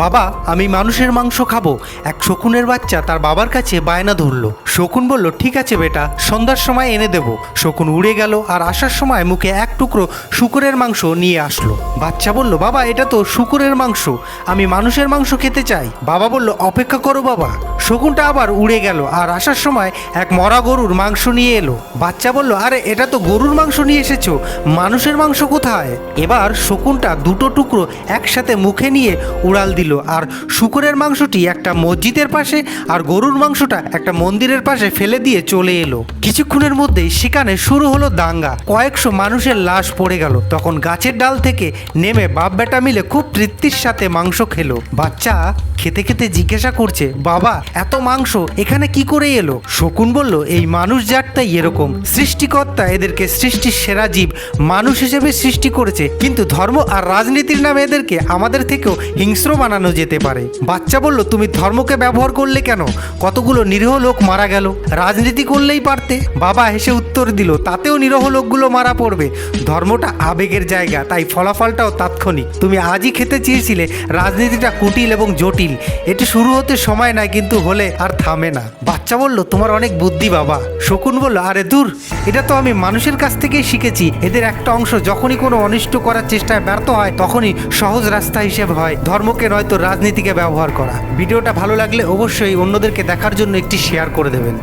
বাবা আমি মানুষের মাংস খাবো। এক শকুনের বাচ্চা তার বাবার কাছে বায়না ধরলো। শকুন বলল, ঠিক আছে বেটা, সন্ধ্যার সময় এনে দেব। শকুন উড়ে গেল আর আসার সময় মুখে এক টুকরো শূকরের মাংস নিয়ে আসলো। বাচ্চা বলল, বাবা এটা তো শূকরের মাংস, আমি মানুষের মাংস খেতে চাই। বাবা বলল, অপেক্ষা করো বাবা। শকুনটা আবার উড়ে গেল আর আসার সময় এক মরা গরুর মাংস নিয়ে এলো। বাচ্চা বলল, আরে এটা তো গরুর মাংস নিয়ে এসেছো, মানুষের মাংস কোথায়? এবার শকুনটা দুটো টুকরো একসাথে মুখে নিয়ে উড়াল দিল আর শূকরের মাংসটি একটা মসজিদের পাশে আর গরুর মাংসটা একটা মন্দিরের পাশে ফেলে দিয়ে চলে এলো। কিছুক্ষণের মধ্যেই সেখানে শুরু হলো দাঙ্গা। কয়েকশো মানুষের লাশ পড়ে গেল। তখন গাছের ডাল থেকে নেমে বাপ বেটা মিলে খুব তৃপ্তির সাথে মাংস খেলো। বাচ্চা খেতে খেতে জিজ্ঞাসা করছে, বাবা এত মাংস এখানে কি করে এলো? শকুন বলল, এই মানুষ জাতটাই এরকম, সৃষ্টিকর্তা এদেরকে সৃষ্টির সেরা জীব মানুষ হিসেবে সৃষ্টি করেছে, কিন্তু ধর্ম আর রাজনীতির নামে এদেরকে আমাদের থেকেও হিংস্র বানানো যেতে পারে। বাচ্চা বলল, তুমি ধর্মকে ব্যবহার করলে কেন? কতগুলো নিরীহ লোক মারা গেল, রাজনীতি করলেই পারতে। বাবা হেসে উত্তর দিল, তাতেও নিরীহ লোকগুলো মারা পড়বে। ধর্মটা আবেগের জায়গা, তাই ফলাফলটাও তাৎক্ষণিক। তুমি আজই খেতে চেয়েছিলে, রাজনীতিটা কুটিল এবং জটিল, এটি শুরু হতে সময় নেয় কিন্তু হলে আর থামে না। বাচ্চা বলল, তোমার অনেক বুদ্ধি বাবা। শকুন বলল, আরে দূর, এটা তো আমি মানুষের কাছ থেকেই শিখেছি। এদের একটা অংশ যখনই কোনো অনিষ্ট করার চেষ্টায় ব্যর্থ হয় তখনই সহজ রাস্তা হিসেবে হয় ধর্মকে নয়তো রাজনীতিকে ব্যবহার করা। ভিডিওটা ভালো লাগলে অবশ্যই অন্যদেরকে দেখার জন্য একটি শেয়ার করে দেবেন।